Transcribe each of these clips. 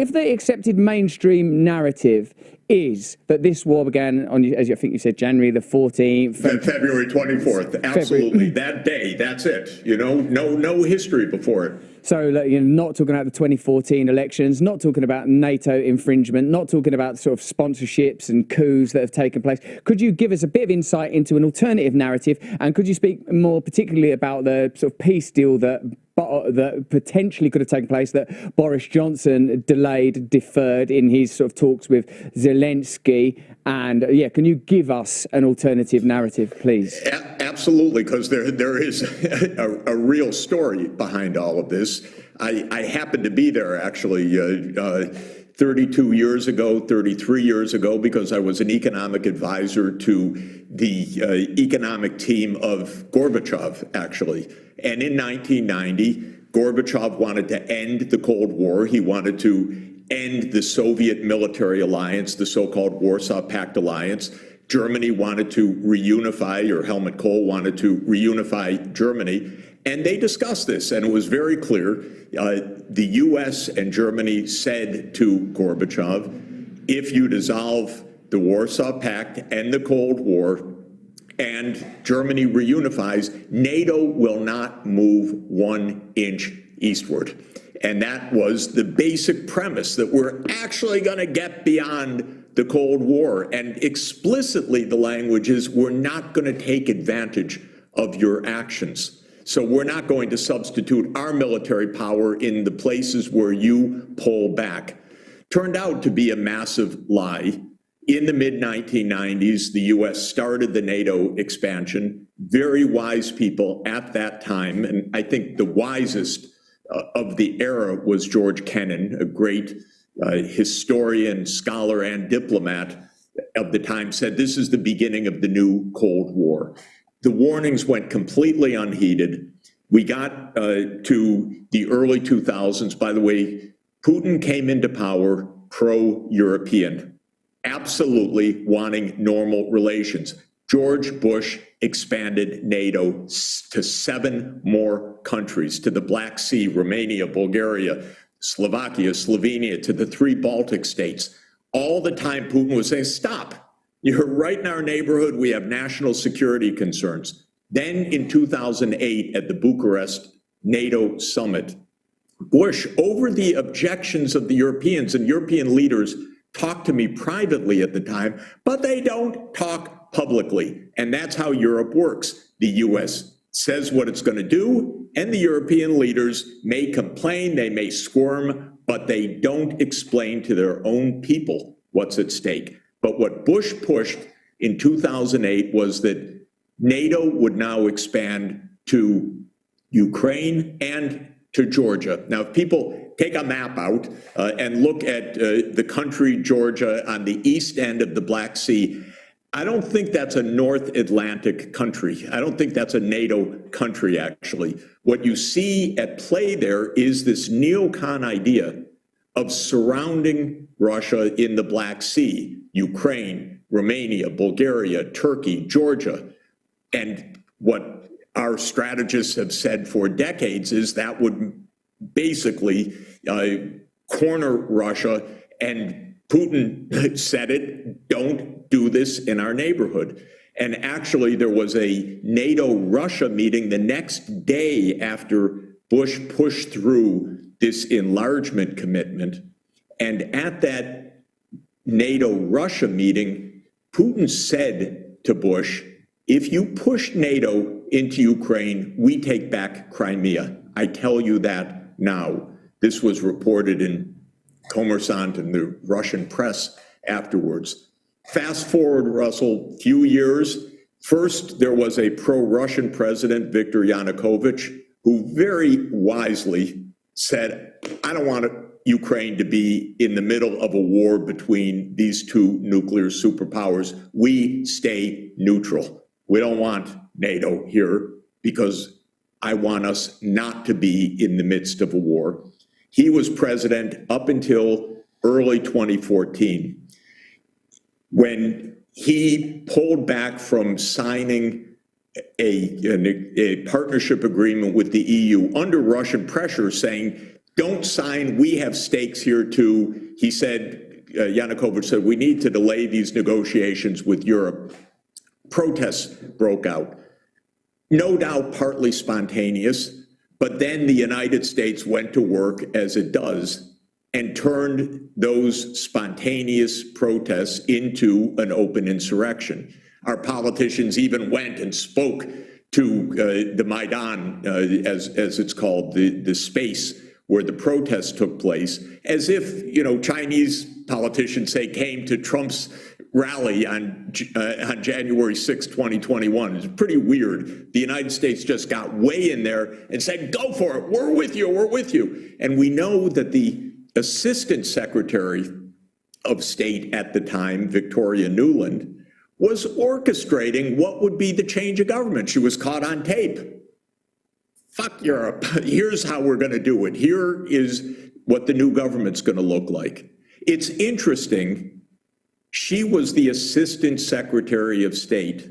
If the accepted mainstream narrative is that this war began on, as I think you said, January the 14th. February 24th, absolutely. That day, that's it. You know, no history before it. So, you're not talking about the 2014 elections, not talking about NATO infringement, not talking about sort of sponsorships and coups that have taken place. Could you give us a bit of insight into an alternative narrative? And could you speak more particularly about the sort of peace deal that potentially could have taken place, that Boris Johnson deferred in his sort of talks with Zelensky? And can you give us an alternative narrative, please? Absolutely, because there is a real story behind all of this. I happened to be there actually 32 years ago, 33 years ago, because I was an economic advisor to the economic team of Gorbachev, actually. And in 1990, Gorbachev wanted to end the Cold War. He wanted to end the Soviet military alliance, the so-called Warsaw Pact alliance. Germany wanted to reunify, or Helmut Kohl wanted to reunify Germany. And they discussed this, and it was very clear. The US and Germany said to Gorbachev, if you dissolve the Warsaw Pact and the Cold War, and Germany reunifies, NATO will not move 1 inch eastward. And that was the basic premise, that we're actually going to get beyond the Cold War. And explicitly, the language is, we're not going to take advantage of your actions. So we're not going to substitute our military power in the places where you pull back. Turned out to be a massive lie. In the mid-1990s, the US started the NATO expansion. Very wise people at that time, and I think the wisest of the era was George Kennan, a great historian, scholar, and diplomat of the time, said this is the beginning of the new Cold War. The warnings went completely unheeded. We got to the early 2000s. By the way, Putin came into power pro-European, absolutely wanting normal relations. George Bush expanded NATO to 7 more countries, to the Black Sea, Romania, Bulgaria, Slovakia, Slovenia, to the 3 Baltic states. All the time Putin was saying, stop, you're right in our neighborhood, we have national security concerns. Then in 2008 at the Bucharest NATO summit, Bush, over the objections of the Europeans, and European leaders talked to me privately at the time, but they don't talk publicly. And that's how Europe works. The US says what it's going to do, and the European leaders may complain, they may squirm, but they don't explain to their own people what's at stake. But what Bush pushed in 2008 was that NATO would now expand to Ukraine and to Georgia. Now, if people take a map out and look at the country Georgia on the east end of the Black Sea, I don't think that's a North Atlantic country. I don't think that's a NATO country, actually. What you see at play there is this neocon idea of surrounding Russia in the Black Sea, Ukraine, Romania, Bulgaria, Turkey, Georgia. And what our strategists have said for decades is that would basically corner Russia, and Putin said it, don't do this in our neighborhood. And actually there was a NATO-Russia meeting the next day after Bush pushed through this enlargement commitment. And at that NATO-Russia meeting, Putin said to Bush, if you push NATO into Ukraine, we take back Crimea. I tell you that now. This was reported in Kommersant and the Russian press afterwards. Fast forward, Russell, few years. First, there was a pro-Russian president, Viktor Yanukovych, who very wisely said, I don't want Ukraine to be in the middle of a war between these 2 nuclear superpowers. We stay neutral. We don't want NATO here because I want us not to be in the midst of a war. He was president up until early 2014, when he pulled back from signing a partnership agreement with the EU under Russian pressure, saying don't sign. We have stakes here too. He said, Yanukovych said, we need to delay these negotiations with Europe. Protests broke out. No doubt partly spontaneous, but then the United States went to work, as it does, and turned those spontaneous protests into an open insurrection. Our politicians even went and spoke to the Maidan, as it's called, the space where the protests took place, as if, Chinese politicians, say, came to Trump's rally on January 6, 2021. It's pretty weird. The United States just got way in there and said, go for it, we're with you, we're with you. And we know that the Assistant Secretary of State at the time, Victoria Nuland, was orchestrating what would be the change of government. She was caught on tape. Fuck Europe, here's how we're gonna do it. Here is what the new government's gonna look like. It's interesting, she was the Assistant Secretary of State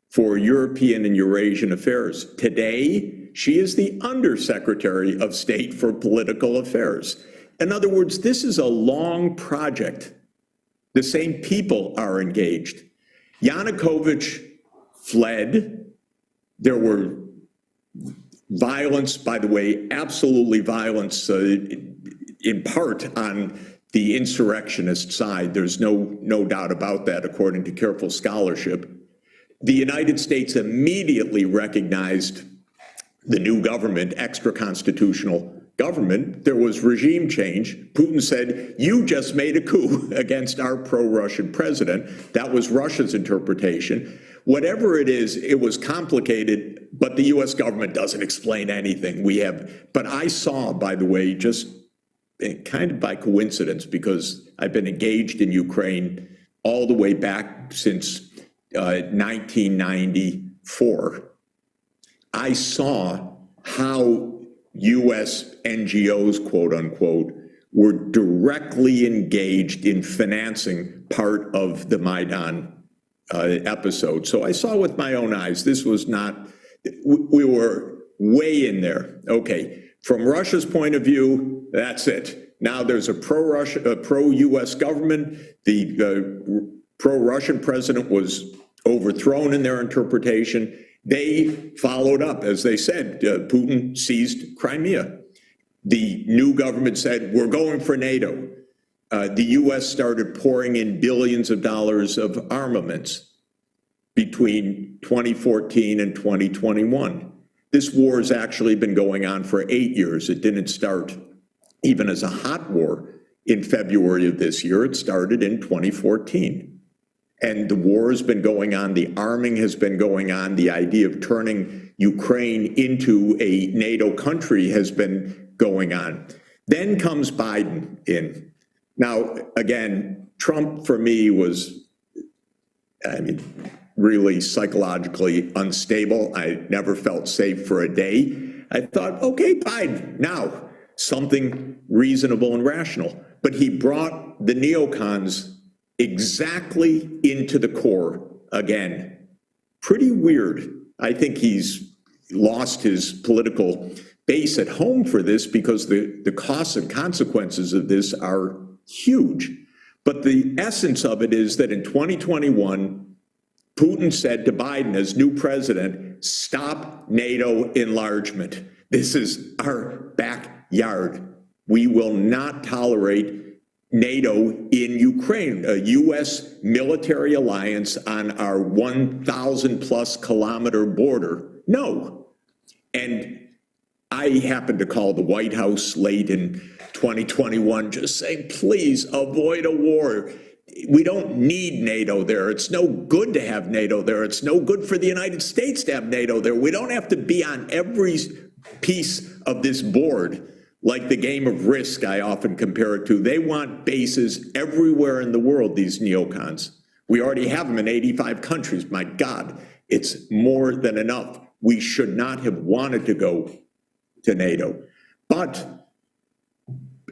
for European and Eurasian Affairs. Today, she is the Undersecretary of State for Political Affairs. In other words, this is a long project. The same people are engaged. Yanukovych fled. There were violence, by the way, absolutely violence in part on the insurrectionist side. There's no doubt about that, according to careful scholarship. The United States immediately recognized the new government, extra-constitutional government. There was regime change. Putin said, you just made a coup against our pro-Russian president. That was Russia's interpretation. Whatever it is, it was complicated, but the US government doesn't explain anything. But I saw, by the way, just kind of by coincidence, because I've been engaged in Ukraine all the way back since 1994. I saw how US NGOs, quote unquote, were directly engaged in financing part of the Maidan episode. So I saw with my own eyes, this was not, we were way in there. Okay, from Russia's point of view, that's it. Now there's a pro-Russia, pro-US government. The pro-Russian president was overthrown in their interpretation. They followed up, as they said, Putin seized Crimea. The new government said, we're going for NATO. The US started pouring in billions of dollars of armaments between 2014 and 2021. This war has actually been going on for 8 years. It didn't start even as a hot war in February of this year. It started in 2014. And the war has been going on, the arming has been going on, the idea of turning Ukraine into a NATO country has been going on. Then comes Biden in. Now, again, Trump for me was, really psychologically unstable. I never felt safe for a day. I thought, okay, Biden, now something reasonable and rational. But he brought the neocons exactly into the core again. Pretty weird. I think he's lost his political base at home for this because the costs and consequences of this are huge. But the essence of it is that in 2021, Putin said to Biden as new president, stop NATO enlargement. This is our backyard. We will not tolerate NATO in Ukraine, a U.S. military alliance on our 1,000 plus kilometer border. No. And I happened to call the White House late in 2021 just saying, please avoid a war. We don't need NATO there. It's no good to have NATO there. It's no good for the United States to have NATO there. We don't have to be on every piece of this board. Like the game of Risk, I often compare it to. They want bases everywhere in the world, these neocons. We already have them in 85 countries. My God, it's more than enough. We should not have wanted to go to NATO. But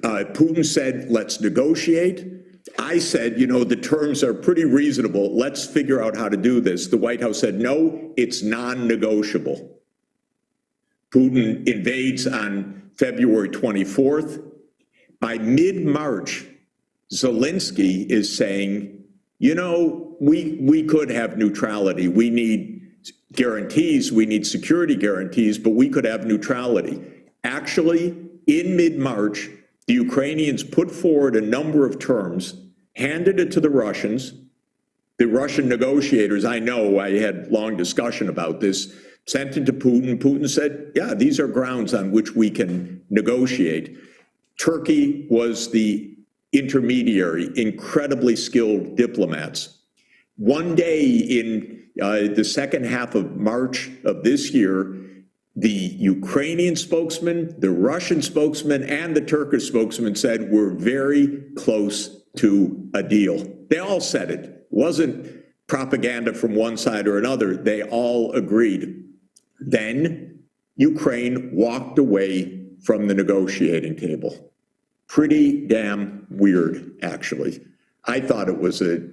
Putin said, let's negotiate. I said, the terms are pretty reasonable. Let's figure out how to do this. The White House said, no, it's non-negotiable. Putin invades on February 24th. By mid-March, Zelensky is saying, you know, we could have neutrality. We need guarantees, we need security guarantees, but we could have neutrality. Actually, in mid-March, the Ukrainians put forward a number of terms, handed it to the Russians. The Russian negotiators, I know, I had long discussion about this, sent it to Putin. Putin said, yeah, these are grounds on which we can negotiate. Turkey was the intermediary, incredibly skilled diplomats. One day in the second half of March of this year, the Ukrainian spokesman, the Russian spokesman, and the Turkish spokesman said, we're very close to a deal. They all said it. It wasn't propaganda from one side or another. They all agreed. Then Ukraine walked away from the negotiating table. Pretty damn weird, actually. I thought it was a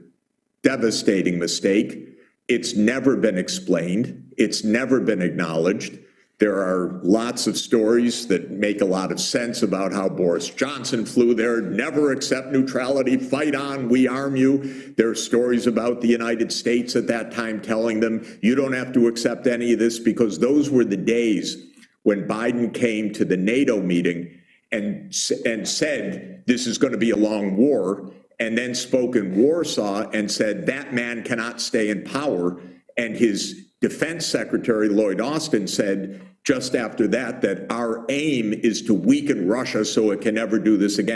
devastating mistake. It's never been explained. It's never been acknowledged. There are lots of stories that make a lot of sense about how Boris Johnson flew there. Never accept neutrality, fight on, we arm you. There are stories about the United States at that time telling them, you don't have to accept any of this, because those were the days when Biden came to the NATO meeting and said, this is going to be a long war, and then spoke in Warsaw and said, that man cannot stay in power. And his Defense Secretary Lloyd Austin said just after that, that our aim is to weaken Russia so it can never do this again.